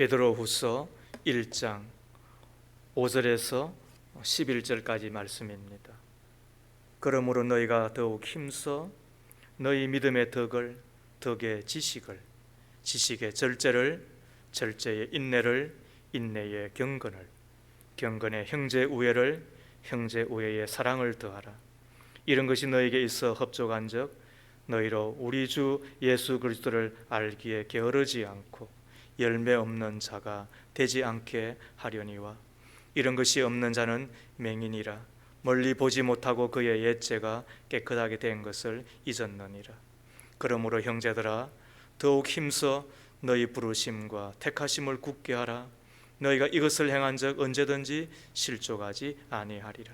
베드로후서 1장 5절에서 11절까지 말씀입니다. 그러므로 너희가 더욱 힘써 너희 믿음의 덕을, 덕의 지식을, 지식의 절제를, 절제의 인내를, 인내의 경건을, 경건의 형제 우애를, 형제 우애의 사랑을 더하라. 이런 것이 너에게 있어 흡족한즉 너희로 우리 주 예수 그리스도를 알기에 게으르지 않고 열매 없는 자가 되지 않게 하려니와 이런 것이 없는 자는 맹인이라 멀리 보지 못하고 그의 옛죄가 깨끗하게 된 것을 잊었느니라. 그러므로 형제들아 더욱 힘써 너희 부르심과 택하심을 굳게 하라. 너희가 이것을 행한 적 언제든지 실족하지 아니하리라.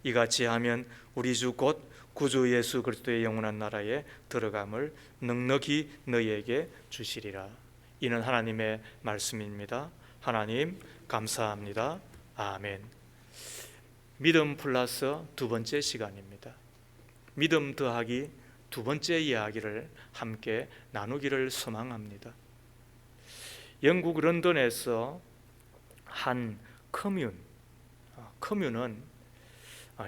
이같이 하면 우리 주 곧 구주 예수 그리스도의 영원한 나라에 들어감을 넉넉히 너희에게 주시리라. 이는 하나님의 말씀입니다. 하나님 감사합니다. 아멘. 믿음 플러스 두 번째 시간입니다. 믿음 더하기 두 번째 이야기를 함께 나누기를 소망합니다. 영국 런던에서 한 커뮤는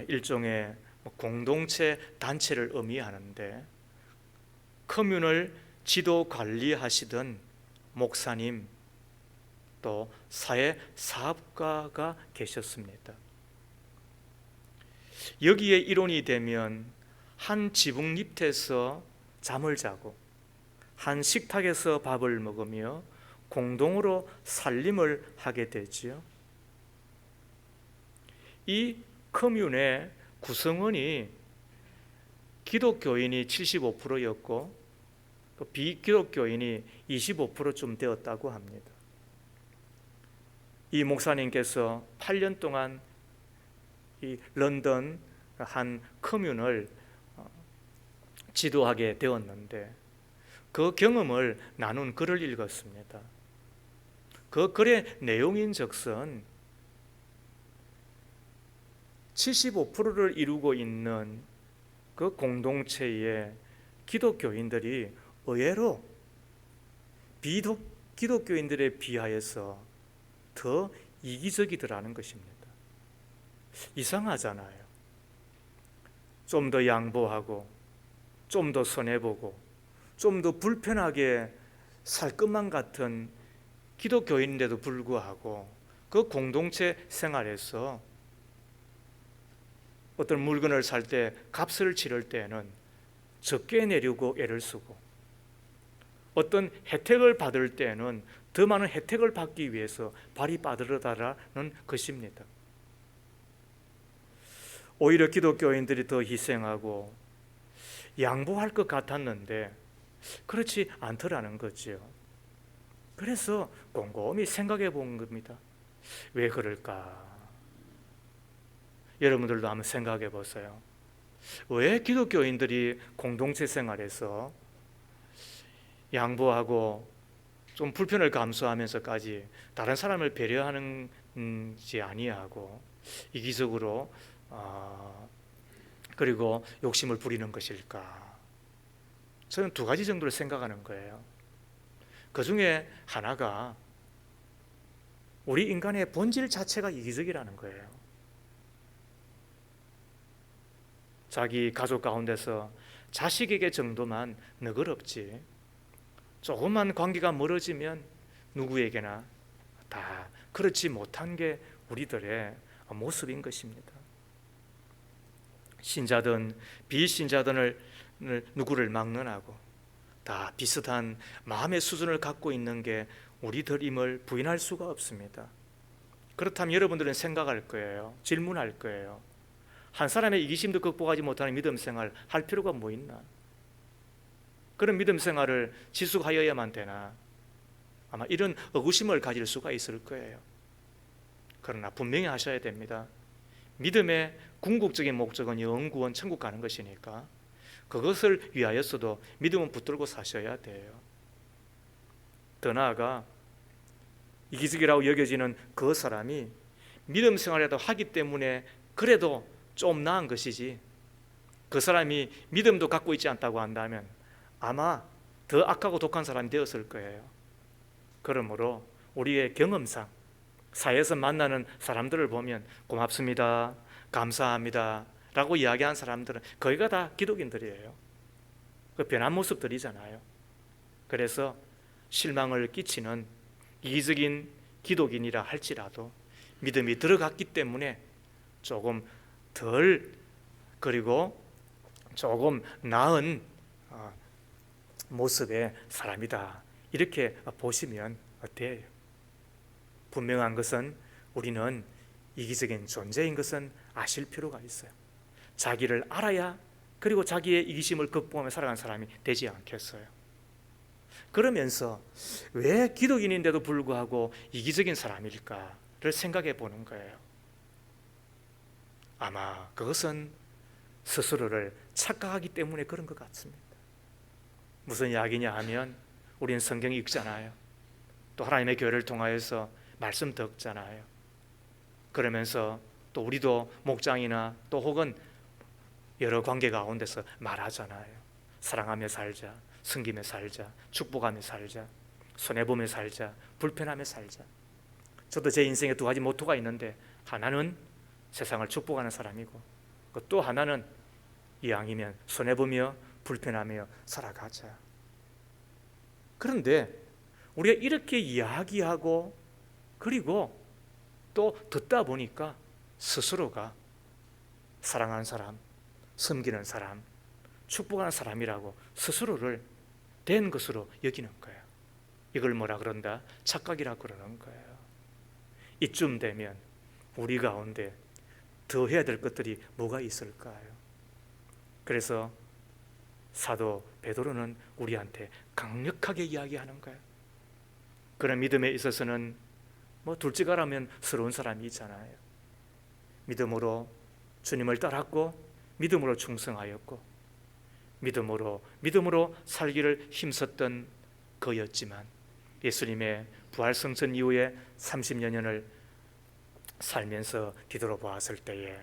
일종의 공동체 단체를 의미하는데 커뮤를 지도 관리하시던 목사님 또 사회 사업가가 계셨습니다. 여기에 일원이 되면 한 지붕 밑에서 잠을 자고 한 식탁에서 밥을 먹으며 공동으로 살림을 하게 되지요. 이 커뮤의 구성원이 기독교인이 75%였고 비기독교인이 25%쯤 되었다고 합니다. 이 목사님께서 8년 동안 이 런던 한 커뮤를 지도하게 되었는데 그 경험을 나눈 글을 읽었습니다. 그 글의 내용인즉슨 75%를 이루고 있는 그 공동체의 기독교인들이 의외로 비기독교인들에 비하여서 더 이기적이더라는 것입니다. 이상하잖아요. 좀 더 양보하고 좀 더 손해보고 좀 더 불편하게 살 것만 같은 기독교인인데도 불구하고 그 공동체 생활에서 어떤 물건을 살 때 값을 치를 때는 적게 내려고 애를 쓰고 어떤 혜택을 받을 때는 더 많은 혜택을 받기 위해서 발이 빠르다라는 것입니다. 오히려 기독교인들이 더 희생하고 양보할 것 같았는데 그렇지 않더라는 거죠. 그래서 곰곰이 생각해 본 겁니다. 왜 그럴까? 여러분들도 한번 생각해 보세요. 왜 기독교인들이 공동체 생활에서 양보하고 좀 불편을 감수하면서까지 다른 사람을 배려하는지 아니하고 이기적으로 그리고 욕심을 부리는 것일까? 저는 두 가지 정도를 생각하는 거예요. 그 중에 하나가 우리 인간의 본질 자체가 이기적이라는 거예요. 자기 가족 가운데서 자식에게 정도만 너그럽지 조금만 관계가 멀어지면 누구에게나 다 그렇지 못한 게 우리들의 모습인 것입니다. 신자든 비신자든을 누구를 막론하고 다 비슷한 마음의 수준을 갖고 있는 게 우리들임을 부인할 수가 없습니다. 그렇다면 여러분들은 생각할 거예요. 질문할 거예요. 한 사람의 이기심도 극복하지 못하는 믿음 생활 할 필요가 뭐 있나? 그런 믿음 생활을 지속하여야만 되나? 아마 이런 의구심을 가질 수가 있을 거예요. 그러나 분명히 하셔야 됩니다. 믿음의 궁극적인 목적은 영구원 천국 가는 것이니까 그것을 위하여서도 믿음은 붙들고 사셔야 돼요. 더 나아가 이기적이라고 여겨지는 그 사람이 믿음 생활이라도 하기 때문에 그래도 좀 나은 것이지 그 사람이 믿음도 갖고 있지 않다고 한다면 아마 더 악하고 독한 사람이 되었을 거예요. 그러므로 우리의 경험상 사회에서 만나는 사람들을 보면 고맙습니다, 감사합니다 라고 이야기한 사람들은 거의가 다 기독인들이에요. 그 변한 모습들이잖아요. 그래서 실망을 끼치는 이기적인 기독인이라 할지라도 믿음이 들어갔기 때문에 조금 덜, 그리고 조금 나은 모습의 사람이다, 이렇게 보시면 어때요? 분명한 것은 우리는 이기적인 존재인 것은 아실 필요가 있어요. 자기를 알아야, 그리고 자기의 이기심을 극복하며 살아가는 사람이 되지 않겠어요? 그러면서 왜 기독인인데도 불구하고 이기적인 사람일까를 생각해 보는 거예요. 아마 그것은 스스로를 착각하기 때문에 그런 것 같습니다. 무슨 이야기냐 하면 우리는 성경 읽잖아요. 또 하나님의 교회를 통하여서 말씀 듣잖아요. 그러면서 또 우리도 목장이나 또 혹은 여러 관계 가운데서 말하잖아요. 사랑하며 살자, 섬기며 살자, 축복하며 살자, 손해보며 살자, 불편하며 살자. 저도 제 인생에 두 가지 모토가 있는데, 하나는 세상을 축복하는 사람이고, 또 하나는 이왕이면 손해보며 불편하며 살아가자. 그런데 우리가 이렇게 이야기하고 그리고 또 듣다 보니까 스스로가 사랑하는 사람, 섬기는 사람, 축복하는 사람이라고 스스로를 된 것으로 여기는 거예요. 이걸 뭐라 그런다? 착각이라 그러는 거예요. 이쯤 되면 우리 가운데 더 해야 될 것들이 뭐가 있을까요? 그래서 사도 베드로는 우리한테 강력하게 이야기하는 거예요. 그런 믿음에 있어서는 둘째가라면 서러운 사람이 있잖아요. 믿음으로 주님을 따랐고, 믿음으로 충성하였고, 믿음으로 살기를 힘썼던 그였지만, 예수님의 부활승천 이후에 30여 년을 살면서 뒤돌아보았을 때에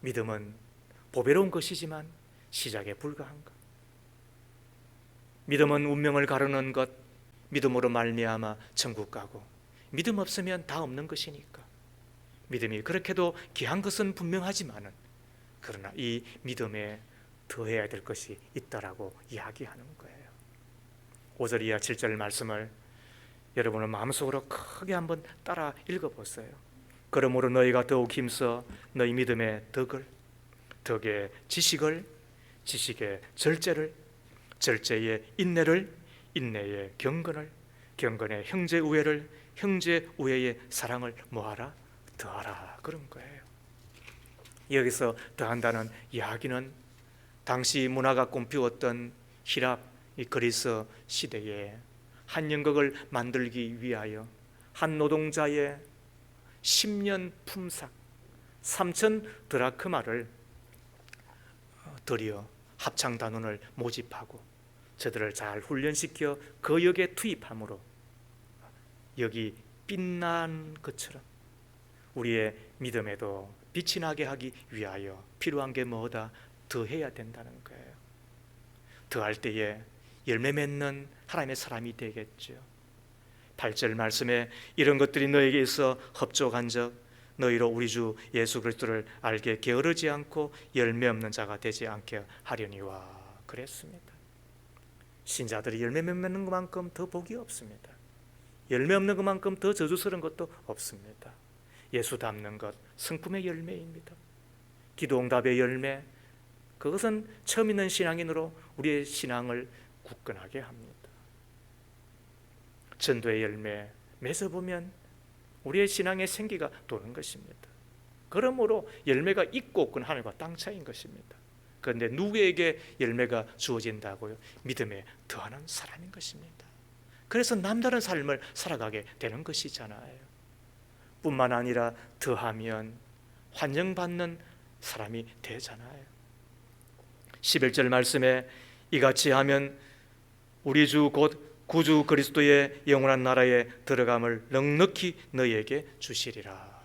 믿음은 보배로운 것이지만 시작에 불과한 것. 믿음은 운명을 가르는 것. 믿음으로 말미암아 천국 가고, 믿음 없으면 다 없는 것이니까. 믿음이 그렇게도 귀한 것은 분명하지만은, 그러나 이 믿음에 더해야 될 것이 있다라고 이야기하는 거예요. 5절 이하 7절 말씀을 여러분은 마음속으로 크게 한번 따라 읽어보세요. 그러므로 너희가 더욱 힘써 너희 믿음의 덕의 지식을, 지식의 절제를, 절제의 인내를, 인내의 경건을, 경건의 형제 우애를, 형제 우애의 사랑을 뭐하라? 더하라, 그런 거예요. 여기서 더한다는 이야기는 당시 문화가 꿈피웠던 히랍, 이 그리스 시대에 한 연극을 만들기 위하여 한 노동자의 10년 품삯 3,000 드라크마를 들여 합창단원을 모집하고 저들을 잘 훈련시켜 그 역에 투입함으로 역이 빛난 것처럼 우리의 믿음에도 빛이 나게 하기 위하여 필요한 게 뭐다? 더해야 된다는 거예요. 더할 때에 열매 맺는 하나님의 사람이 되겠죠. 8절 말씀에 이런 것들이 너에게 있어 흡족한 적 너희로 우리 주 예수 그리스도를 알게 게으르지 않고 열매 없는 자가 되지 않게 하려니와 그랬습니다. 신자들이 열매 맺는 것만큼 더 복이 없습니다. 열매 없는 것만큼 더 저주스러운 것도 없습니다. 예수 닮는 것, 성품의 열매입니다. 기도응답의 열매, 그것은 처음 있는 신앙인으로 우리의 신앙을 굳건하게 합니다. 전도의 열매 맺어 보면 우리의 신앙의 생기가 도는 것입니다. 그러므로 열매가 있고 없고는 하늘과 땅 차이인 것입니다. 그런데 누구에게 열매가 주어진다고요? 믿음에 더하는 사람인 것입니다. 그래서 남다른 삶을 살아가게 되는 것이잖아요. 뿐만 아니라 더하면 환영받는 사람이 되잖아요. 11절 말씀에 이같이 하면 우리 주 곧 구주 그리스도의 영원한 나라에 들어감을 넉넉히 너희에게 주시리라.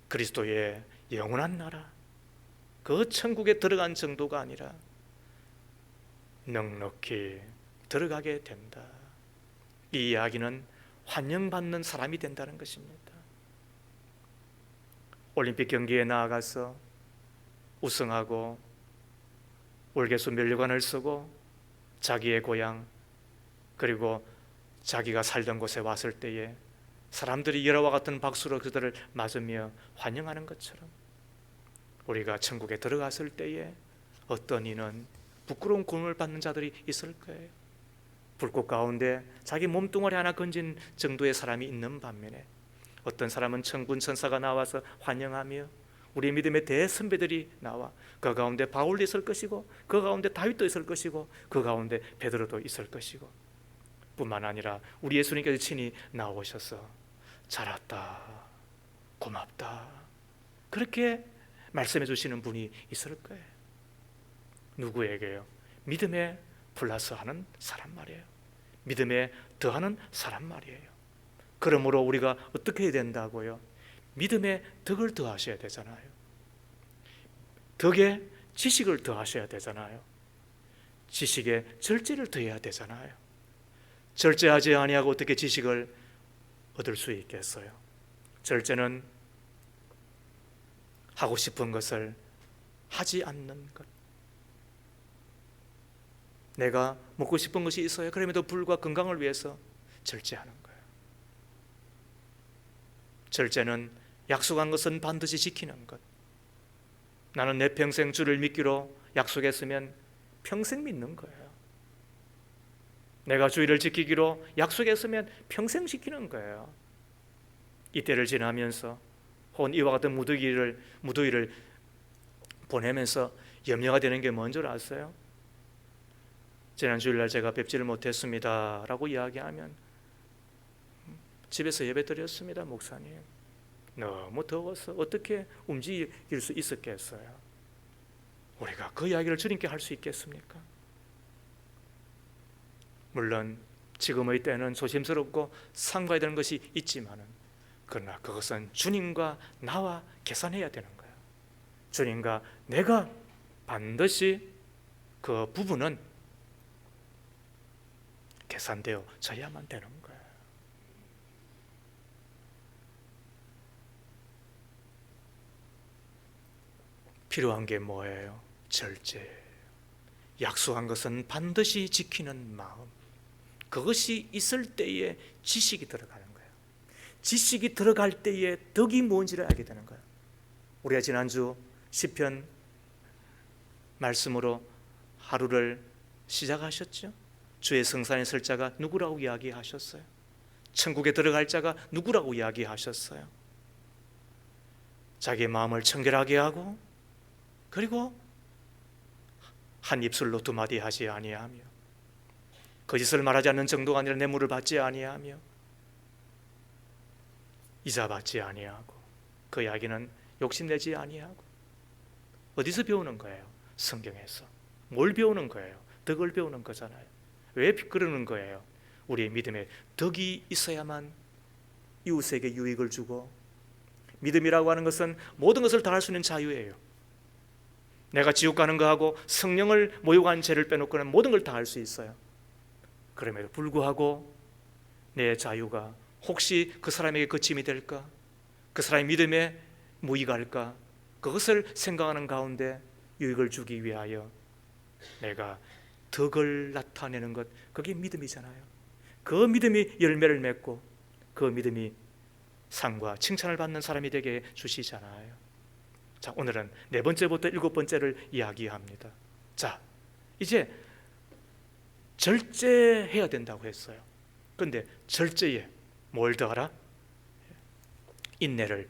그리스도의 영원한 나라, 그 천국에 들어간 정도가 아니라 넉넉히 들어가게 된다. 이 이야기는 환영받는 사람이 된다는 것입니다. 올림픽 경기에 나아가서 우승하고 월계수 면류관을 쓰고 자기의 고향 그리고 자기가 살던 곳에 왔을 때에 사람들이 열화와 같은 박수로 그들을 맞으며 환영하는 것처럼 우리가 천국에 들어갔을 때에 어떤 이는 부끄러운 고문을 받는 자들이 있을 거예요. 불꽃 가운데 자기 몸뚱아리 하나 건진 정도의 사람이 있는 반면에 어떤 사람은 천군 천사가 나와서 환영하며 우리 믿음의 대선배들이 나와 그 가운데 바울도 있을 것이고 그 가운데 다윗도 있을 것이고 그 가운데 베드로도 있을 것이고 뿐만 아니라 우리 예수님께서 친히 나오셔서 잘 왔다 고맙다 그렇게 말씀해 주시는 분이 있을 거예요. 누구에게요? 믿음에 플러스하는 사람 말이에요. 믿음에 더하는 사람 말이에요. 그러므로 우리가 어떻게 해야 된다고요? 믿음에 덕을 더하셔야 되잖아요. 덕에 지식을 더하셔야 되잖아요. 지식에 절제를 더해야 되잖아요. 절제하지 아니하고 어떻게 지식을 얻을 수 있겠어요? 절제는 하고 싶은 것을 하지 않는 것. 내가 먹고 싶은 것이 있어요. 그럼에도 불구하고 건강을 위해서 절제하는 거예요. 절제는 약속한 것은 반드시 지키는 것. 나는 내 평생 주를 믿기로 약속했으면 평생 믿는 거예요. 내가 주의를 지키기로 약속했으면 평생 지키는 거예요. 이때를 지나면서 혹은 이와 같은 무더위를 보내면서 염려가 되는 게 뭔 줄 아세요? 지난 주일날 제가 뵙지를 못했습니다 라고 이야기하면 집에서 예배 드렸습니다 목사님. 너무 더워서 어떻게 움직일 수 있었겠어요? 우리가 그 이야기를 주님께 할 수 있겠습니까? 물론 지금의 때는 조심스럽고 삼가야 되는 것이 있지만은 그러나 그것은 주님과 나와 계산해야 되는 거예요. 주님과 내가 반드시 그 부분은 계산되어 져야만 되는 거예요. 필요한 게 뭐예요? 절제. 약속한 것은 반드시 지키는 마음. 그것이 있을 때에 지식이 들어가는 거예요. 지식이 들어갈 때에 덕이 뭔지를 알게 되는 거예요. 우리가 지난주 시편 말씀으로 하루를 시작하셨죠? 주의 성산에 설 자가 누구라고 이야기하셨어요? 천국에 들어갈 자가 누구라고 이야기하셨어요? 자기의 마음을 청결하게 하고 그리고 한 입술로 두 마디 하지 아니하며 거짓을 말하지 않는 정도가 아니라 뇌물을 받지 아니하며 이자 받지 아니하고 그 이야기는 욕심내지 아니하고 어디서 배우는 거예요? 성경에서. 뭘 배우는 거예요? 덕을 배우는 거잖아요. 왜 그러는 거예요? 우리의 믿음에 덕이 있어야만 이웃에게 유익을 주고 믿음이라고 하는 것은 모든 것을 다 할 수 있는 자유예요. 내가 지옥 가는 거하고 성령을 모욕한 죄를 빼놓고는 모든 걸 다 할 수 있어요. 그럼에도 불구하고 내 자유가 혹시 그 사람에게 거침이 될까? 그 사람의 믿음에 무익할까? 그것을 생각하는 가운데 유익을 주기 위하여 내가 덕을 나타내는 것, 그게 믿음이잖아요. 그 믿음이 열매를 맺고 그 믿음이 상과 칭찬을 받는 사람이 되게 주시잖아요. 자, 오늘은 네 번째부터 일곱 번째를 이야기합니다. 자, 이제 절제해야 된다고 했어요. 그런데 절제에 뭘 더하라? 인내를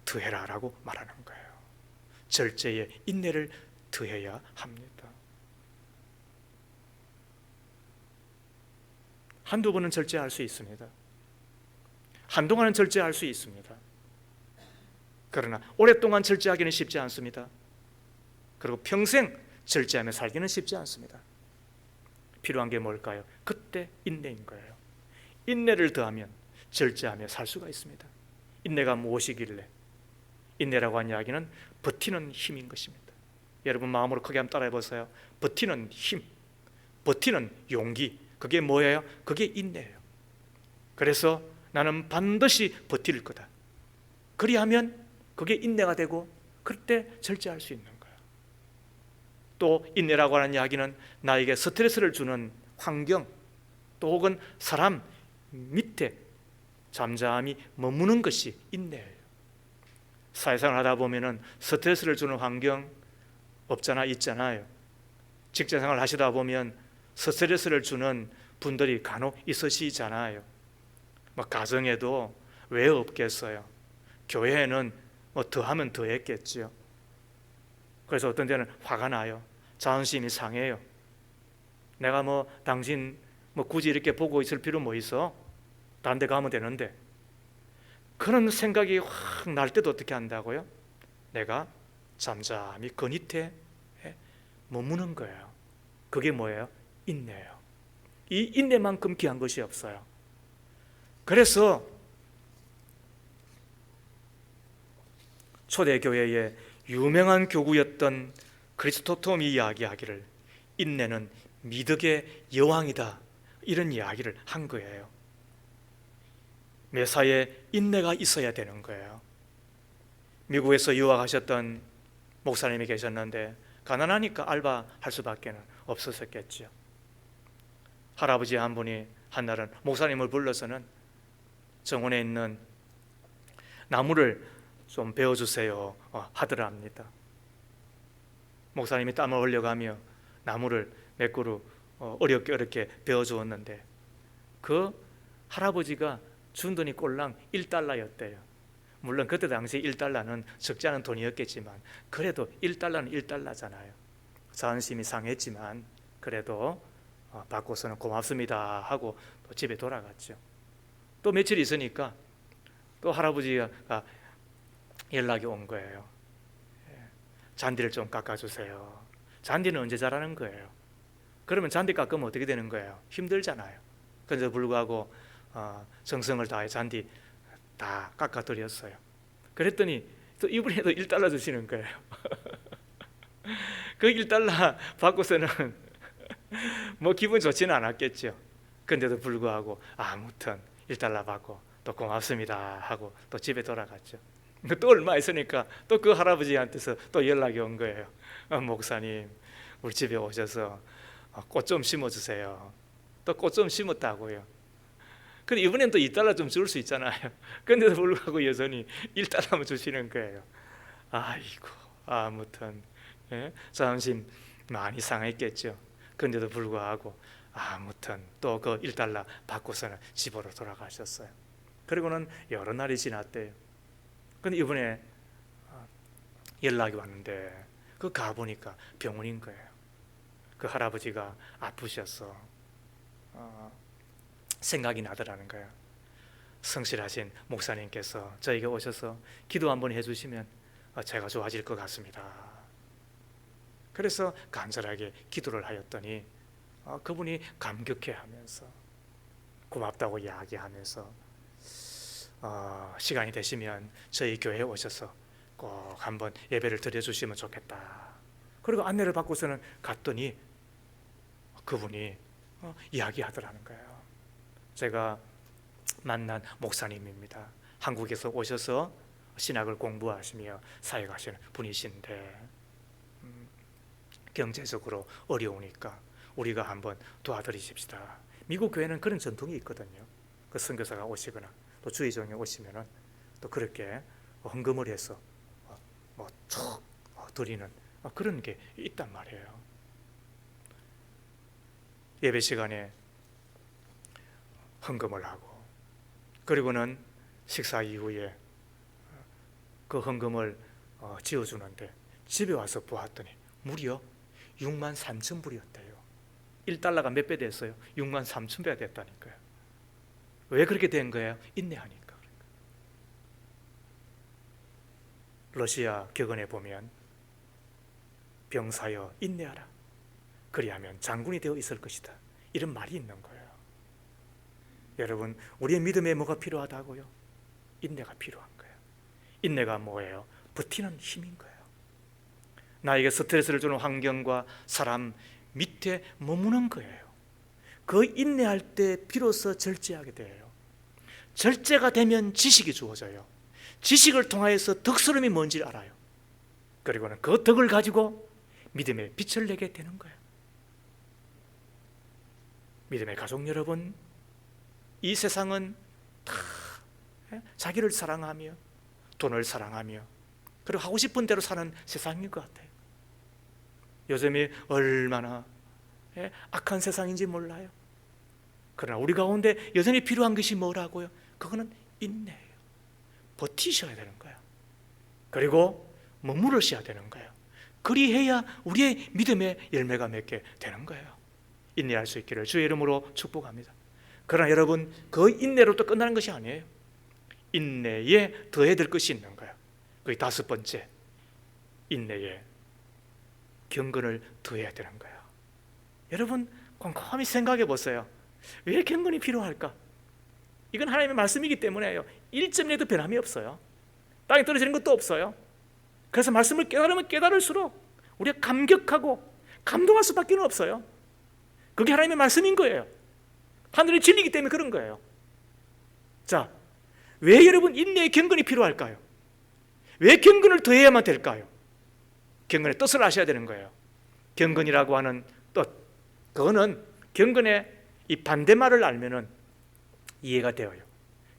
더해라 라고 말하는 거예요. 절제에 인내를 더해야 합니다. 한두 번은 절제할 수 있습니다. 한동안은 절제할 수 있습니다. 그러나 오랫동안 절제하기는 쉽지 않습니다. 그리고 평생 절제하며 살기는 쉽지 않습니다. 필요한 게 뭘까요? 그때 인내인 거예요. 인내를 더하면 절제하며 살 수가 있습니다. 인내가 무엇이길래? 인내라고 하는 이야기는 버티는 힘인 것입니다. 여러분 마음으로 크게 한번 따라해 보세요. 버티는 힘, 버티는 용기, 그게 뭐예요? 그게 인내예요. 그래서 나는 반드시 버틸 거다. 그리하면 그게 인내가 되고 그때 절제할 수 있는 거예요. 또 인내라고 하는 이야기는 나에게 스트레스를 주는 환경 또 혹은 사람 밑에 잠잠히 머무는 것이 인내예요. 사회생활 하다 보면은 스트레스를 주는 환경 없잖아, 있잖아요. 직장생활 하시다 보면 스트레스를 주는 분들이 간혹 있으시잖아요. 뭐 가정에도 왜 없겠어요? 교회에는 뭐 더하면 더했겠죠. 그래서 어떤 때는 화가 나요. 자존심이 상해요. 내가 뭐 당신 뭐 굳이 이렇게 보고 있을 필요 뭐 있어? 다른 데 가면 되는데. 그런 생각이 확 날 때도 어떻게 한다고요? 내가 잠잠히 그 밑에 머무는 거예요. 그게 뭐예요? 인내예요. 이 인내만큼 귀한 것이 없어요. 그래서 초대교회의 유명한 교구였던 그리스토톰이 이야기하기를 인내는 미덕의 여왕이다, 이런 이야기를 한 거예요. 매사에 인내가 있어야 되는 거예요. 미국에서 유학하셨던 목사님이 계셨는데 가난하니까 알바할 수밖에 없었겠죠. 할아버지 한 분이 한날은 목사님을 불러서는 정원에 있는 나무를 좀 베어주세요 하더랍니다. 목사님이 땀을 흘려가며 나무를 몇 그루 어렵게 베어주었는데 그 할아버지가 준 돈이 꼴랑 1달러였대요. 물론 그때 당시 1달러는 적지 않은 돈이었겠지만 그래도 1달러는 1달러잖아요. 자존심이 상했지만 그래도 받고서는 고맙습니다 하고 또 집에 돌아갔죠. 또 며칠 있으니까 또 할아버지가 연락이 온 거예요. 잔디를 좀 깎아주세요. 잔디는 언제 자라는 거예요? 그러면 잔디 깎으면 어떻게 되는 거예요? 힘들잖아요. 그런데도 불구하고 정성을 다해 잔디 다 깎아드렸어요. 그랬더니 또 이분에도 1달러 주시는 거예요. 그 1달러 받고서는 뭐 기분 좋지는 않았겠죠. 그런데도 불구하고 아무튼 1달러 받고 또 고맙습니다 하고 또 집에 돌아갔죠. 또 얼마 있으니까 또 그 할아버지한테서 또 연락이 온 거예요. 목사님 우리 집에 오셔서 꽃 좀 심어주세요. 또 꽃 좀 심었다고요. 근데 이번엔 또 2달러 좀 줄 수 있잖아요. 그런데도 불구하고 여전히 1달러만 주시는 거예요. 아이고 아무튼 자존심 많이 상했겠죠. 그런데도 불구하고 아무튼 또 그 1달러 받고서는 집으로 돌아가셨어요. 그리고는 여러 날이 지났대요. 근데 이번에 연락이 왔는데 그 가보니까 병원인 거예요. 그 할아버지가 아프셔서 생각이 나더라는 거예요. 성실하신 목사님께서 저에게 오셔서 기도 한번 해주시면 제가 좋아질 것 같습니다. 그래서 간절하게 기도를 하였더니 그분이 감격해하면서 고맙다고 이야기하면서 시간이 되시면 저희 교회에 오셔서 꼭 한번 예배를 드려주시면 좋겠다. 그리고 안내를 받고서는 갔더니 그분이 이야기하더라는 거예요. 제가 만난 목사님입니다. 한국에서 오셔서 신학을 공부하시며 사역하시는 분이신데 경제적으로 어려우니까 우리가 한번 도와드리십시다. 미국 교회는 그런 전통이 있거든요. 그 선교사가 오시거나 또 주의종에 오시면은 또 그렇게 헌금을 해서 툭 드리는 그런 게 있단 말이에요. 예배 시간에 헌금을 하고 그리고는 식사 이후에 그 헌금을 지어주는데 집에 와서 보았더니 무려 63,000불이었대요. 1달러가 몇 배 됐어요? 63,000배가 됐다니까요. 왜 그렇게 된 거예요? 인내하니까. 러시아 격언에 보면 병사여 인내하라. 그리하면 장군이 되어 있을 것이다. 이런 말이 있는 거예요. 여러분, 우리의 믿음에 뭐가 필요하다고요? 인내가 필요한 거예요. 인내가 뭐예요? 버티는 힘인 거예요. 나에게 스트레스를 주는 환경과 사람 밑에 머무는 거예요. 그 인내할 때 비로소 절제하게 돼요. 절제가 되면 지식이 주어져요. 지식을 통하여서 덕스러움이 뭔지를 알아요. 그리고는 그 덕을 가지고 믿음의 빛을 내게 되는 거예요. 믿음의 가족 여러분, 이 세상은 다 자기를 사랑하며 돈을 사랑하며 그리고 하고 싶은 대로 사는 세상인 것 같아요. 요즘이 얼마나 악한 세상인지 몰라요. 그러나 우리 가운데 여전히 필요한 것이 뭐라고요? 그거는 인내예요. 버티셔야 되는 거예요. 그리고 머무르셔야 되는 거예요. 그리해야 우리의 믿음의 열매가 맺게 되는 거예요. 인내할 수 있기를 주의 이름으로 축복합니다. 그러나 여러분, 그 인내로 또 끝나는 것이 아니에요. 인내에 더해야 될 것이 있는 거예요. 그게 다섯 번째, 인내에 경건을 더해야 되는 거예요. 여러분, 곰곰이 생각해 보세요. 왜 경건이 필요할까? 이건 하나님의 말씀이기 때문에요. 1점에도 변함이 없어요. 땅에 떨어지는 것도 없어요. 그래서 말씀을 깨달으면 깨달을수록 우리가 감격하고 감동할 수밖에 없어요. 그게 하나님의 말씀인 거예요. 하늘의 진리이기 때문에 그런 거예요. 자, 왜 여러분 인내의 경건이 필요할까요? 왜 경건을 더해야만 될까요? 경건의 뜻을 아셔야 되는 거예요. 경건이라고 하는 뜻, 그거는 경건의 이 반대말을 알면은 이해가 되어요.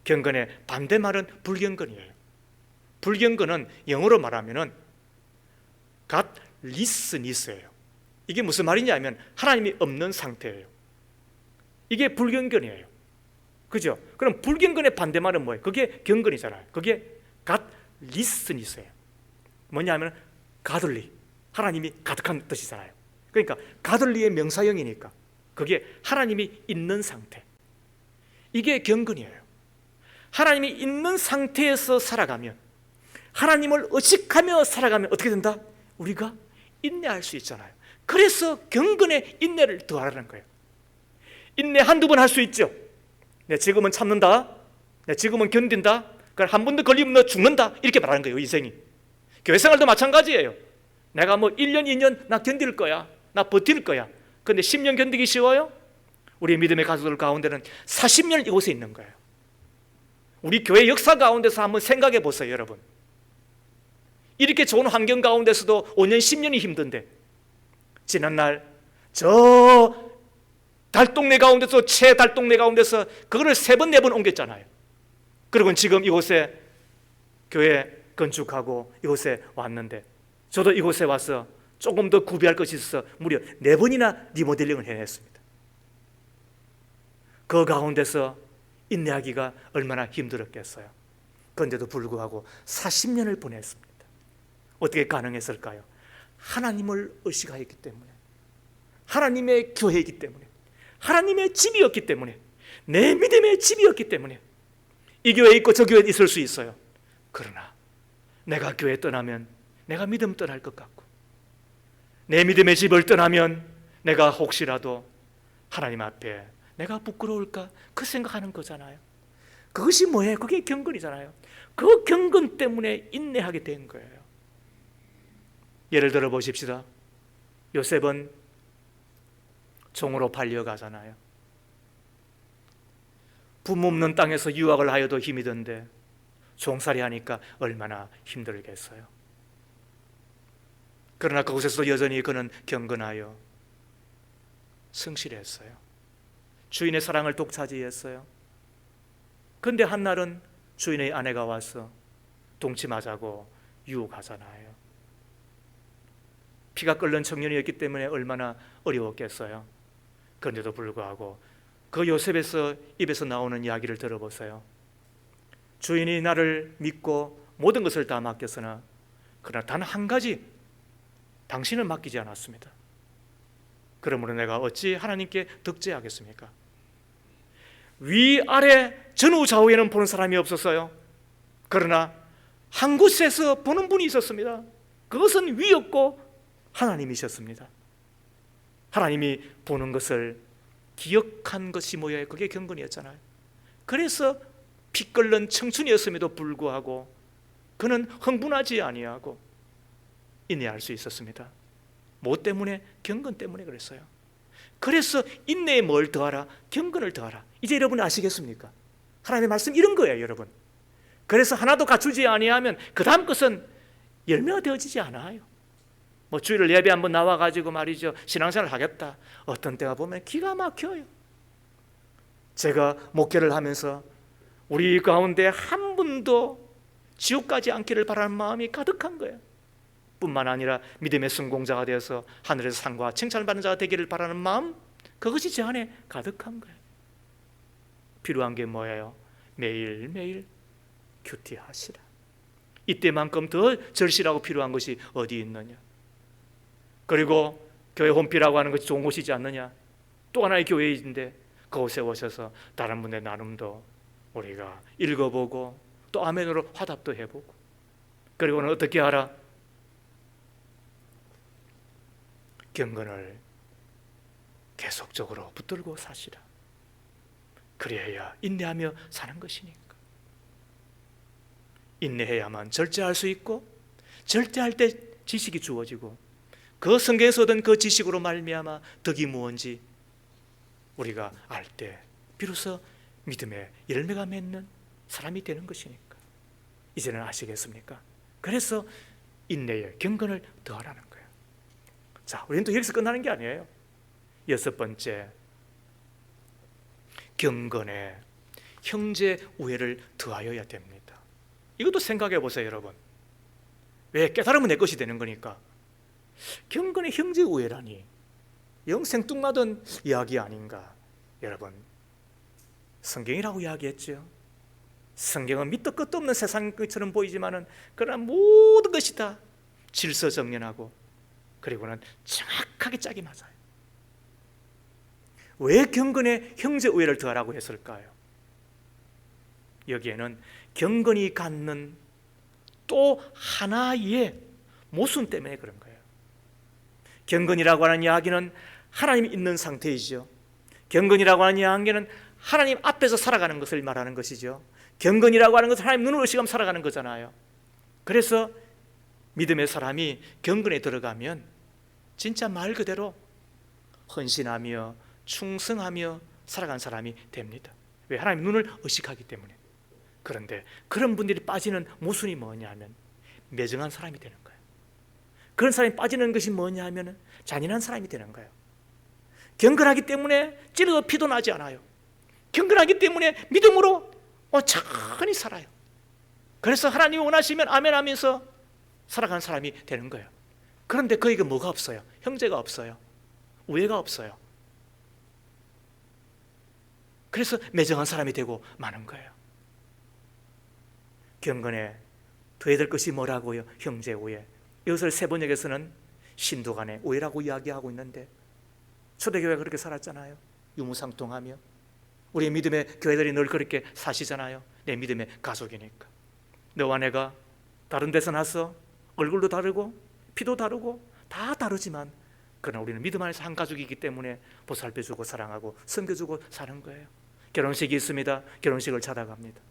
경건의 반대말은 불경건이에요. 불경건은 영어로 말하면은 godlessness예요. 이게 무슨 말이냐면 하나님이 없는 상태예요. 이게 불경건이에요. 그죠? 그럼 불경건의 반대말은 뭐예요? 그게 경건이잖아요. 그게 godlessness예요. 뭐냐면 godly, 하나님이 가득한 뜻이잖아요. 그러니까 godly의 명사형이니까 그게 하나님이 있는 상태. 이게 경건이에요. 하나님이 있는 상태에서 살아가면, 하나님을 의식하며 살아가면 어떻게 된다? 우리가 인내할 수 있잖아요. 그래서 경건의 인내를 더하라는 거예요. 인내 한두 번 할 수 있죠. 내 지금은 참는다, 내 지금은 견딘다, 그걸 한 번 더 걸리면 너 죽는다, 이렇게 말하는 거예요. 인생이. 교회 생활도 마찬가지예요. 내가 뭐 1년 2년 나 견딜 거야, 나 버틸 거야. 근데 10년 견디기 쉬워요? 우리 믿음의 가족들 가운데는 40년 이곳에 있는 거예요. 우리 교회 역사 가운데서 한번 생각해 보세요, 여러분. 이렇게 좋은 환경 가운데서도 5년 10년이 힘든데, 지난날 저 달동네 가운데서, 최달동네 가운데서 그거를 3번 4번 옮겼잖아요. 그리고 지금 이곳에 교회 건축하고 이곳에 왔는데, 저도 이곳에 와서 조금 더 구비할 것이 있어서 무려 4번이나 리모델링을 해냈습니다. 그 가운데서 인내하기가 얼마나 힘들었겠어요. 그런데도 불구하고 40년을 보냈습니다. 어떻게 가능했을까요? 하나님을 의식하였기 때문에, 하나님의 교회이기 때문에, 하나님의 집이었기 때문에, 내 믿음의 집이었기 때문에 이 교회에 있고 저 교회에 있을 수 있어요. 그러나 내가 교회 떠나면 내가 믿음 떠날 것 같고, 내 믿음의 집을 떠나면 내가 혹시라도 하나님 앞에 내가 부끄러울까, 그 생각하는 거잖아요. 그것이 뭐예요? 그게 경건이잖아요. 그 경건 때문에 인내하게 된 거예요. 예를 들어 보십시다. 요셉은 종으로 팔려가잖아요. 부모 없는 땅에서 유학을 하여도 힘이 든데 종살이 하니까 얼마나 힘들겠어요. 그러나 그곳에서 여전히 그는 경건하여 성실했어요. 주인의 사랑을 독차지했어요. 그런데 한날은 주인의 아내가 와서 동침하자고 유혹하잖아요. 피가 끓는 청년이었기 때문에 얼마나 어려웠겠어요. 그런데도 불구하고 그 요셉에서 입에서 나오는 이야기를 들어보세요. 주인이 나를 믿고 모든 것을 다 맡겼으나 그러나 단 한 가지, 당신을 맡기지 않았습니다. 그러므로 내가 어찌 하나님께 덕죄하겠습니까? 위아래 전후좌우에는 보는 사람이 없었어요. 그러나 한 곳에서 보는 분이 있었습니다. 그것은 위였고 하나님이셨습니다. 하나님이 보는 것을 기억한 것이 뭐예요? 그게 경건이었잖아요. 그래서 피 끓는 청춘이었음에도 불구하고 그는 흥분하지 아니하고 인내할 수 있었습니다. 뭐 때문에? 경건 때문에 그랬어요. 그래서 인내에 뭘 더하라? 경건을 더하라. 이제 여러분 아시겠습니까? 하나님의 말씀 이런 거예요, 여러분. 그래서 하나도 갖추지 아니하면 그 다음 것은 열매가 되어지지 않아요. 뭐 주일 예배 한번 나와가지고 말이죠, 신앙생활을 하겠다. 어떤 때가 보면 기가 막혀요. 제가 목회를 하면서 우리 가운데 한 분도 지옥 가지 않기를 바라는 마음이 가득한 거예요. 뿐만 아니라 믿음의 성공자가 되어서 하늘에서 상과 칭찬을 받는 자가 되기를 바라는 마음, 그것이 제 안에 가득한 거예요. 필요한 게 뭐예요? 매일매일 큐티하시라. 이때만큼 더 절실하고 필요한 것이 어디 있느냐? 그리고 교회 홈피라고 하는 것이 좋은 곳이지 않느냐? 또 하나의 교회인데 그곳에 오셔서 다른 분의 나눔도 우리가 읽어보고 또 아멘으로 화답도 해보고, 그리고는 어떻게 하라? 경건을 계속적으로 붙들고 사시라. 그래야 인내하며 사는 것이니까. 인내해야만 절제할 수 있고, 절제할 때 지식이 주어지고, 그 성경에서 얻은 그 지식으로 말미암아 덕이 무언지 우리가 알 때 비로소 믿음의 열매가 맺는 사람이 되는 것이니까. 이제는 아시겠습니까? 그래서 인내에 경건을 더하라는 거예요. 자, 우리는 또 여기서 끝나는 게 아니에요. 여섯 번째, 경건에 형제 우애를 더하여야 됩니다. 이것도 생각해 보세요, 여러분. 왜? 깨달으면 내 것이 되는 거니까. 경건의 형제 우애라니 영 생뚱맞은 이야기 아닌가? 여러분, 성경이라고 이야기했죠. 성경은 밑도 끝도 없는 세상처럼 보이지만은 그러나 모든 것이 다 질서정연하고 그리고는 정확하게 짝이 맞아요. 왜 경건에 형제 우애를 더하라고 했을까요? 여기에는 경건이 갖는 또 하나의 모순 때문에 그런 거예요. 경건이라고 하는 이야기는 하나님이 있는 상태이죠. 경건이라고 하는 이야기는 하나님 앞에서 살아가는 것을 말하는 것이죠. 경건이라고 하는 것은 하나님 눈을 의식하며 살아가는 거잖아요. 그래서 믿음의 사람이 경건에 들어가면 진짜 말 그대로 헌신하며 충성하며 살아간 사람이 됩니다. 왜? 하나님 눈을 의식하기 때문에. 그런데 그런 분들이 빠지는 모순이 뭐냐면 매정한 사람이 되는 거예요. 그런 사람이 빠지는 것이 뭐냐면 잔인한 사람이 되는 거예요. 경건하기 때문에 찌르도 피도 나지 않아요. 경건하기 때문에 믿음으로 천천히 살아요. 그래서 하나님이 원하시면 아멘 하면서 살아가는 사람이 되는 거예요. 그런데 그에게 뭐가 없어요? 형제가 없어요. 우애가 없어요. 그래서 매정한 사람이 되고 마는 거예요. 경건에 더해야 될 것이 뭐라고요? 형제 우애. 이것을 세번역에서는 신도 간의 우애라고 이야기하고 있는데 초대교회가 그렇게 살았잖아요. 유무상통하며 우리 믿음의 교회들이 늘 그렇게 사시잖아요. 내 믿음의 가족이니까. 너와 내가 다른 데서 나서 얼굴도 다르고 피도 다르고 다 다르지만 그러나 우리는 믿음 안에서 한 가족이기 때문에 보살펴주고 사랑하고 섬겨주고 사는 거예요. 결혼식이 있습니다. 결혼식을 찾아갑니다.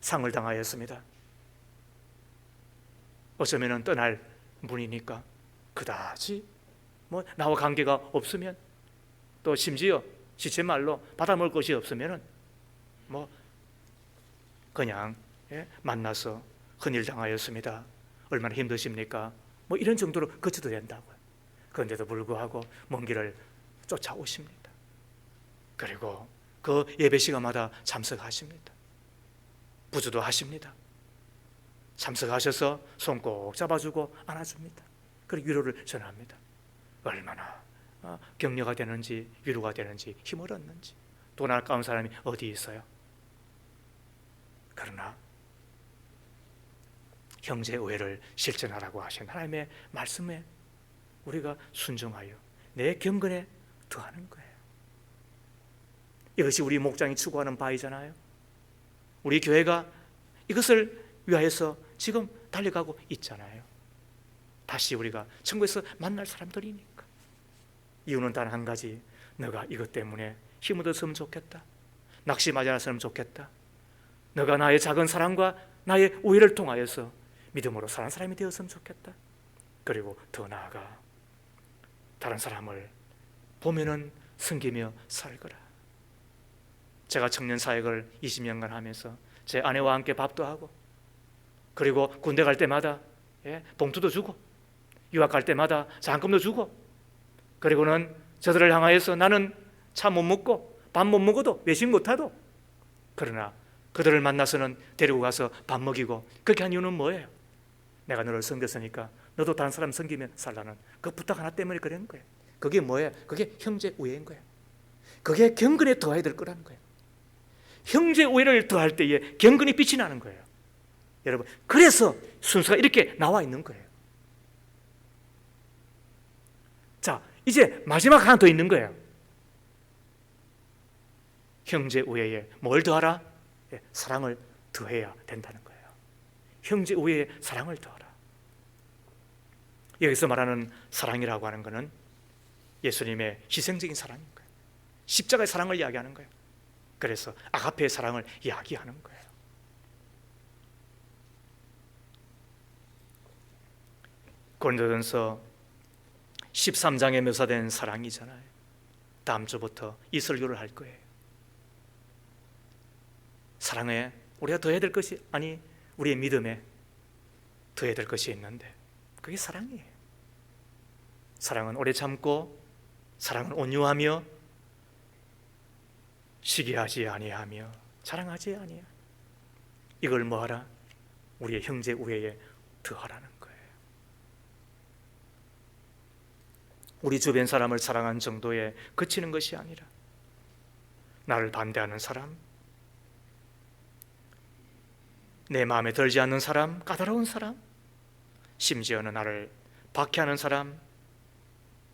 상을 당하였습니다. 어쩌면 떠날 분이니까 그다지 나와 관계가 없으면 또 심지어 시체말로 받아먹을 것이 없으면 그냥 만나서 큰일 당하였습니다. 얼마나 힘드십니까? 이런 정도로 거쳐도 된다고요. 그런데도 불구하고 먼 길을 쫓아오십니다. 그리고 그 예배 시간마다 참석하십니다. 부주도 하십니다. 참석하셔서 손 꼭 잡아주고 안아줍니다. 그리고 위로를 전합니다. 얼마나 격려가 되는지 위로가 되는지 힘을 얻는지. 돈 아까운 사람이 어디 있어요? 그러나 형제 우애를 실천하라고 하신 하나님의 말씀에 우리가 순종하여 내 경건에 더하는 거예요. 이것이 우리 목장이 추구하는 바이잖아요. 우리 교회가 이것을 위하여서 지금 달려가고 있잖아요. 다시 우리가 천국에서 만날 사람들이니까. 이유는 단 한 가지. 너가 이것 때문에 힘을 얻었으면 좋겠다. 낙심하지 않았으면 좋겠다. 너가 나의 작은 사랑과 나의 우애를 통하여서 믿음으로 사는 사람이 되었으면 좋겠다. 그리고 더 나아가 다른 사람을 보면은 섬기며 살거라. 제가 청년 사역을 20년간 하면서 제 아내와 함께 밥도 하고, 그리고 군대 갈 때마다 봉투도 주고, 유학 갈 때마다 장학금도 주고, 그리고는 저들을 향하여서 나는 차 못 먹고 밥 못 먹어도 외식 못 하도, 그러나 그들을 만나서는 데리고 가서 밥 먹이고, 그렇게 한 이유는 뭐예요? 내가 너를 섬겼으니까 너도 다른 사람 섬기면 살라는 그 부탁 하나 때문에 그런 거예요. 그게 뭐예요? 그게 형제 우애인 거예요. 그게 경건에 더해야 될 거라는 거예요. 형제 우애를 더할 때에 경건이 빛이 나는 거예요. 여러분, 그래서 순서가 이렇게 나와 있는 거예요. 자, 이제 마지막 하나 더 있는 거예요. 형제 우애에 뭘 더하라? 사랑을 더해야 된다는 거예요. 형제 우애에 사랑을 더하라. 여기서 말하는 사랑이라고 하는 것은 예수님의 희생적인 사랑인 거예요. 십자가의 사랑을 이야기하는 거예요. 그래서 아가페의 사랑을 이야기하는 거예요. 고린도전서 13장에 묘사된 사랑이잖아요. 다음 주부터 이 설교를 할 거예요. 사랑에 우리가 더해야 될 것이, 아니 우리의 믿음에 더해야 될 것이 있는데 그게 사랑이에요. 사랑은 오래 참고, 사랑은 온유하며, 시기하지 아니하며, 자랑하지 아니하며. 이걸 뭐하라? 우리의 형제 우애에 더하라는 거예요. 우리 주변 사람을 사랑하는 정도에 그치는 것이 아니라, 나를 반대하는 사람, 내 마음에 들지 않는 사람, 까다로운 사람, 심지어는 나를 박해하는 사람,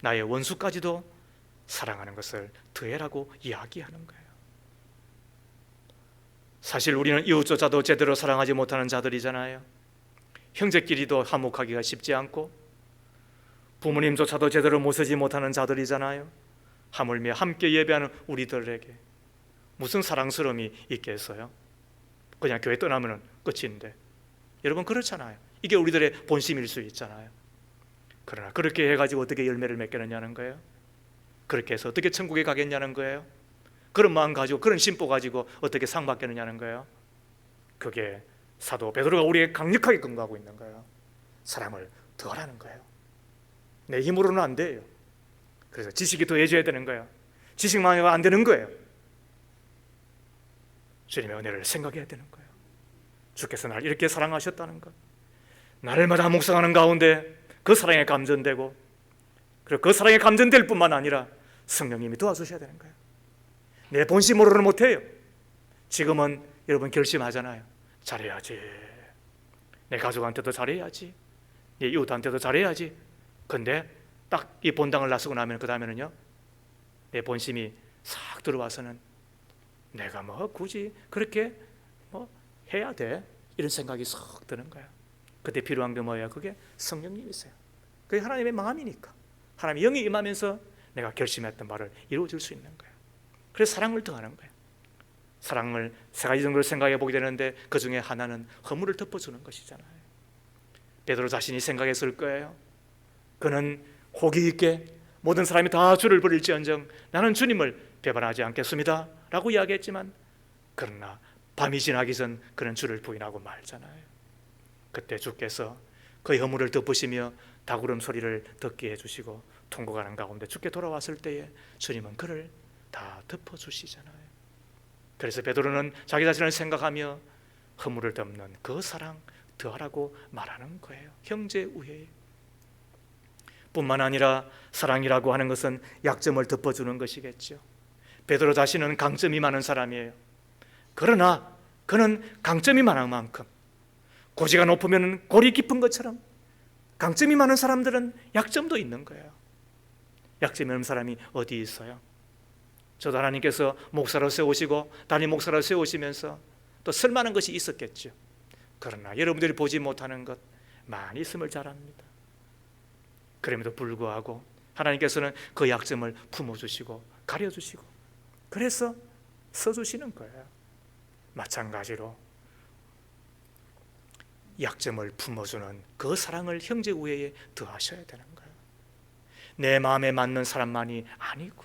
나의 원수까지도 사랑하는 것을 더해라고 이야기하는 거예요. 사실 우리는 이웃조차도 제대로 사랑하지 못하는 자들이잖아요. 형제끼리도 화목하기가 쉽지 않고, 부모님조차도 제대로 모시지 못하는 자들이잖아요. 하물며 함께 예배하는 우리들에게 무슨 사랑스러움이 있겠어요? 그냥 교회 떠나면 끝인데. 여러분, 그렇잖아요. 이게 우리들의 본심일 수 있잖아요. 그러나 그렇게 해가지고 어떻게 열매를 맺겠느냐는 거예요. 그렇게 해서 어떻게 천국에 가겠냐는 거예요. 그런 마음 가지고, 그런 심보 가지고 어떻게 상 받겠느냐는 거예요. 그게 사도 베드로가 우리에게 강력하게 권고하고 있는 거예요. 사랑을 더하라는 거예요. 내 힘으로는 안 돼요. 그래서 지식이 더해져야 되는 거예요. 지식만 해도 안 되는 거예요. 주님의 은혜를 생각해야 되는 거예요. 주께서 나를 이렇게 사랑하셨다는 것, 날마다 묵상하는 가운데 그 사랑에 감전되고, 그리고 그 사랑에 감전될 뿐만 아니라 성령님이 도와주셔야 되는 거예요. 내 본심으로는 못해요. 지금은 여러분 결심하잖아요. 잘해야지, 내 가족한테도 잘해야지, 내 이웃한테도 잘해야지. 근데 딱 이 본당을 나서고 나면 그 다음에는요, 내 본심이 싹 들어와서는 내가 뭐 굳이 그렇게 뭐 해야 돼, 이런 생각이 쏙 드는 거야. 그때 필요한 게 뭐예요? 그게 성령님이세요. 그게 하나님의 마음이니까, 하나님의 영이 임하면서 내가 결심했던 바를 이루어질 수 있는 거예요. 그래서 사랑을 더하는 거예요. 사랑을 세 가지 정도를 생각해 보게 되는데, 그 중에 하나는 허물을 덮어주는 것이잖아요. 베드로 자신이 생각했을 거예요. 그는 호기 있게 모든 사람이 다 주를 버릴지언정 나는 주님을 배반하지 않겠습니다 라고 이야기했지만, 그러나 밤이 지나기 전 그는 주를 부인하고 말잖아요. 그때 주께서 그의 허물을 덮으시며 다구름 소리를 듣게 해주시고 통곡하는 가운데 주께 돌아왔을 때에 주님은 그를 다 덮어주시잖아요. 그래서 베드로는 자기 자신을 생각하며 허물을 덮는 그 사랑 더하라고 말하는 거예요. 형제 우애 뿐만 아니라 사랑이라고 하는 것은 약점을 덮어주는 것이겠죠. 베드로 자신은 강점이 많은 사람이에요. 그러나 그는 강점이 많은 만큼, 고지가 높으면 골이 깊은 것처럼 강점이 많은 사람들은 약점도 있는 거예요. 약점이 없는 사람이 어디 있어요? 저도 하나님께서 목사로 세우시고 담임 목사로 세우시면서 또 쓸만한 것이 있었겠죠. 그러나 여러분들이 보지 못하는 것 많이 있음을 잘 압니다. 그럼에도 불구하고 하나님께서는 그 약점을 품어주시고 가려주시고 그래서 써주시는 거예요. 마찬가지로 약점을 품어주는 그 사랑을 형제 우애에 더하셔야 되는 거예요. 내 마음에 맞는 사람만이 아니고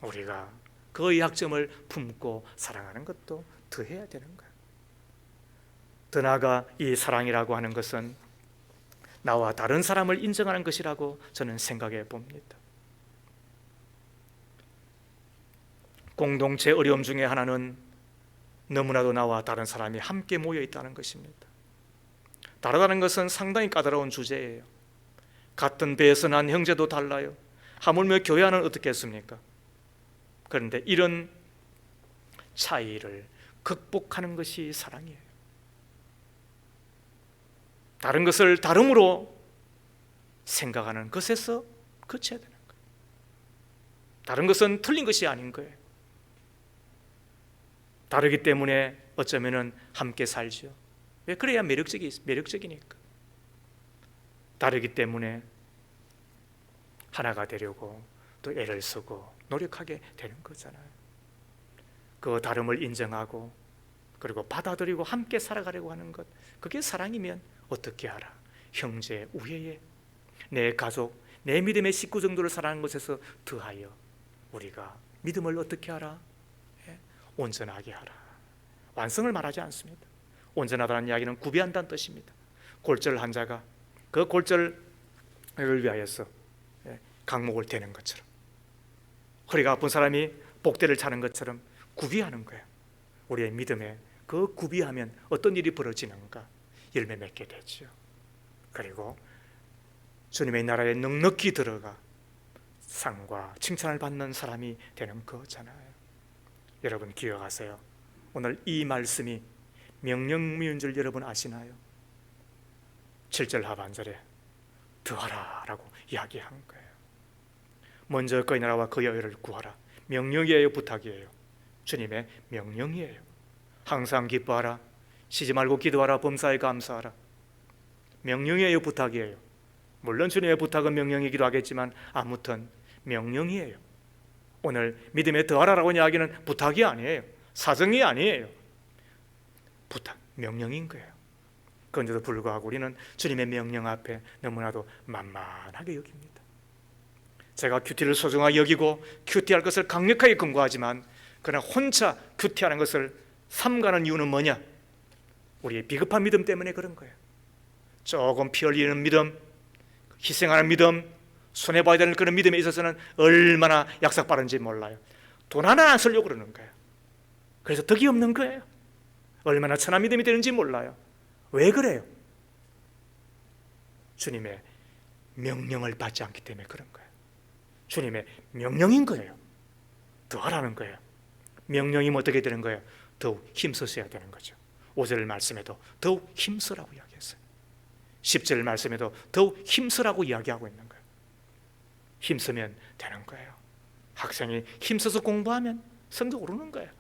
우리가 그 약점을 품고 사랑하는 것도 더해야 되는 거예요. 더 나아가 이 사랑이라고 하는 것은 나와 다른 사람을 인정하는 것이라고 저는 생각해 봅니다. 공동체 어려움 중에 하나는 너무나도 나와 다른 사람이 함께 모여 있다는 것입니다. 다르다는 것은 상당히 까다로운 주제예요. 같은 배에서 난 형제도 달라요. 하물며 교회 안은 어떻게 했습니까? 그런데 이런 차이를 극복하는 것이 사랑이에요. 다른 것을 다름으로 생각하는 것에서 그쳐야 되는 거예요. 다른 것은 틀린 것이 아닌 거예요. 다르기 때문에 어쩌면은 함께 살죠. 왜? 그래야 매력적이니까. 다르기 때문에 하나가 되려고 또 애를 쓰고 노력하게 되는 거잖아요. 그 다름을 인정하고 그리고 받아들이고 함께 살아가려고 하는 것, 그게 사랑이면 어떻게 하라? 형제 우애에 내 가족, 내 믿음의 식구 정도를 사랑하는 것에서 더하여 우리가 믿음을 어떻게 하라? 온전하게 하라. 완성을 말하지 않습니다. 온전하다는 이야기는 구비한다는 뜻입니다. 골절 환자가 그 골절을 위하여서 강목을 대는 것처럼, 허리가 아픈 사람이 복대를 차는 것처럼 구비하는 거예요. 우리의 믿음에 그 구비하면 어떤 일이 벌어지는가? 열매 맺게 되죠. 그리고 주님의 나라에 넉넉히 들어가 상과 칭찬을 받는 사람이 되는 거잖아요. 여러분 기억하세요. 오늘 이 말씀이 명령문인 줄 여러분 아시나요? 7절 하반절에 더하라 라고 이야기한 거예요. 먼저 그의 나라와 그의 의를 구하라. 명령이에요, 부탁이에요? 주님의 명령이에요. 항상 기뻐하라. 쉬지 말고 기도하라. 범사에 감사하라. 명령이에요, 부탁이에요? 물론 주님의 부탁은 명령이기도 하겠지만 아무튼 명령이에요. 오늘 믿음에 더하라라고 이야기는 부탁이 아니에요. 사정이 아니에요. 부탁, 명령인 거예요. 그런데도 불구하고 우리는 주님의 명령 앞에 너무나도 만만하게 여깁니다. 제가 큐티를 소중하게 여기고 큐티할 것을 강력하게 권고하지만 그러나 혼자 큐티하는 것을 삼가는 이유는 뭐냐? 우리의 비겁한 믿음 때문에 그런 거예요. 조금 피 흘리는 믿음, 희생하는 믿음, 손해봐야 되는 그런 믿음에 있어서는 얼마나 약삭 빠른지 몰라요. 돈 하나 안 쓰려고 그러는 거예요. 그래서 덕이 없는 거예요. 얼마나 천한 믿음이 되는지 몰라요. 왜 그래요? 주님의 명령을 받지 않기 때문에 그런 거예요. 주님의 명령인 거예요. 더 하라는 거예요. 명령이면 어떻게 되는 거예요? 더욱 힘써야 되는 거죠. 5절 말씀에도 더욱 힘쓰라고 이야기했어요. 10절 말씀에도 더욱 힘쓰라고 이야기하고 있는 거예요. 힘쓰면 되는 거예요. 학생이 힘써서 공부하면 성적 오르는 거예요.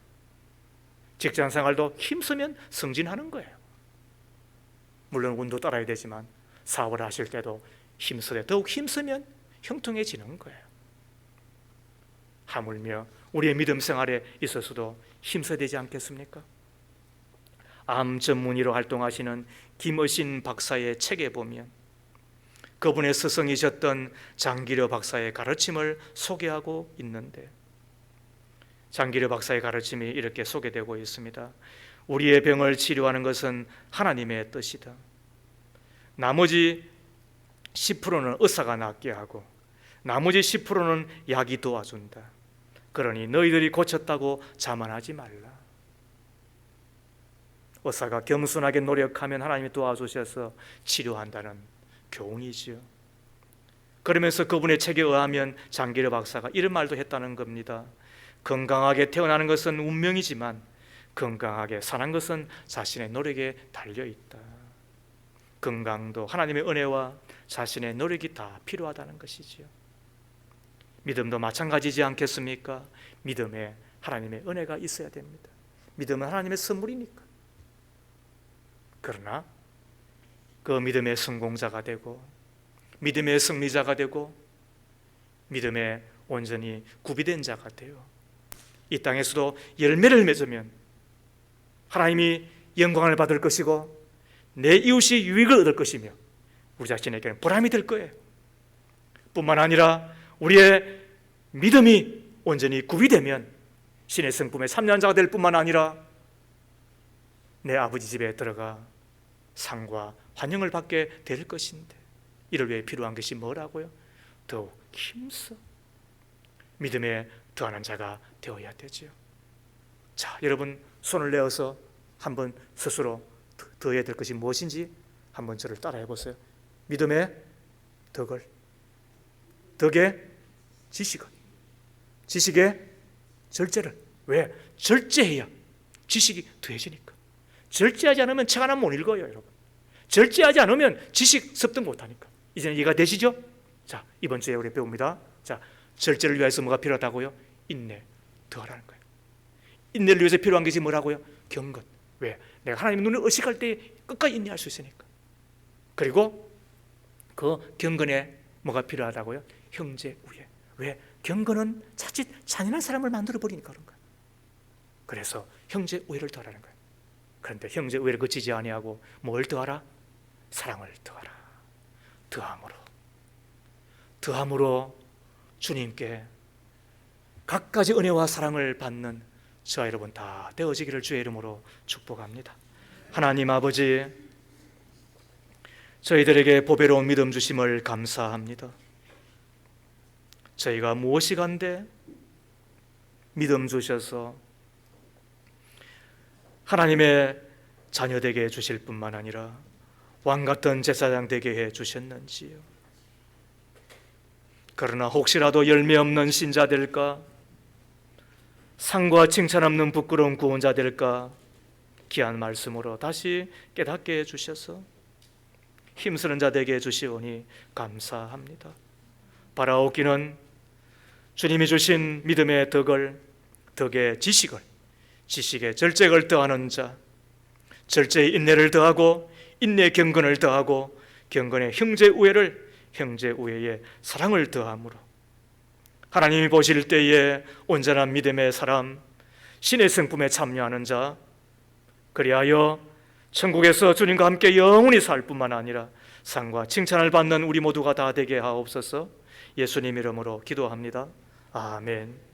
직장생활도 힘쓰면 승진하는 거예요. 물론 운도 따라야 되지만 사업을 하실 때도 힘쓰되 더욱 힘쓰면 형통해지는 거예요. 하물며 우리의 믿음 생활에 있어서도 힘써야 되지 않겠습니까? 암 전문의로 활동하시는 김어신 박사의 책에 보면 그분의 스승이셨던 장기려 박사의 가르침을 소개하고 있는데, 장기려 박사의 가르침이 이렇게 소개되고 있습니다. 우리의 병을 치료하는 것은 하나님의 뜻이다. 나머지 10%는 의사가 낫게 하고 나머지 10%는 약이 도와준다. 그러니 너희들이 고쳤다고 자만하지 말라. 의사가 겸손하게 노력하면 하나님이 도와주셔서 치료한다는 교훈이지요. 그러면서 그분의 책에 의하면 장기려 박사가 이런 말도 했다는 겁니다. 건강하게 태어나는 것은 운명이지만 건강하게 사는 것은 자신의 노력에 달려있다. 건강도 하나님의 은혜와 자신의 노력이 다 필요하다는 것이지요. 믿음도 마찬가지지 않겠습니까? 믿음에 하나님의 은혜가 있어야 됩니다. 믿음은 하나님의 선물이니까. 그러나 그 믿음의 성공자가 되고 믿음의 승리자가 되고 믿음에 온전히 구비된 자가 되어 이 땅에서도 열매를 맺으면 하나님이 영광을 받을 것이고 내 이웃이 유익을 얻을 것이며 우리 자신에게는 보람이 될 거예요. 뿐만 아니라 우리의 믿음이 온전히 구비되면 신의 성품의 참여자가 될 뿐만 아니라 내 아버지 집에 들어가 상과 환영을 받게 될 것인데, 이를 위해 필요한 것이 뭐라고요? 더욱 힘써 믿음에 더하는 자가 되어야 되지요. 자, 여러분 손을 내어서 한번 스스로 더해야 될 것이 무엇인지 한번 저를 따라해 보세요. 믿음의 덕을, 덕의 지식을, 지식의 절제를. 왜? 절제해야 지식이 더해지니까. 절제하지 않으면 책 하나 못 읽어요, 여러분. 절제하지 않으면 지식 습득 못하니까. 이제는 이해가 되시죠? 자, 이번 주에 우리 배웁니다. 자, 절제를 위해서 뭐가 필요하다고요? 인내, 더하라는 거예요. 인내를 위해서 필요한 것이 뭐라고요? 경건. 왜? 내가 하나님 눈을 의식할 때 끝까지 인내할 수 있으니까. 그리고 그 경건에 뭐가 필요하다고요? 형제 우애. 왜? 경건은 자칫 잔인한 사람을 만들어 버리니까 그런 거예요. 그래서 형제 우애를 더하라는 거예요. 그런데 형제 우애를 거치지 아니하고 뭘 더하라? 사랑을 더하라. 더함으로 주님께 갖가지 은혜와 사랑을 받는 저와 여러분 다 되어지기를 주의 이름으로 축복합니다. 하나님 아버지, 저희들에게 보배로운 믿음 주심을 감사합니다. 저희가 무엇이 간데 믿음 주셔서 하나님의 자녀 되게 해주실 뿐만 아니라 왕같은 제사장 되게 해주셨는지요. 그러나 혹시라도 열매 없는 신자 될까, 상과 칭찬 없는 부끄러운 구원자 될까, 귀한 말씀으로 다시 깨닫게 해주셔서 힘쓰는 자 되게 해주시오니 감사합니다. 바라옵기는 주님이 주신 믿음의 덕을, 덕의 지식을, 지식의 절제를 더하는 자, 절제의 인내를 더하고 인내의 경건을 더하고 경건의 형제 우애를, 형제 우애의 사랑을 더함으로 하나님이 보실 때에 온전한 믿음의 사람, 신의 성품에 참여하는 자, 그리하여 천국에서 주님과 함께 영원히 살 뿐만 아니라 상과 칭찬을 받는 우리 모두가 다 되게 하옵소서. 예수님 이름으로 기도합니다. 아멘.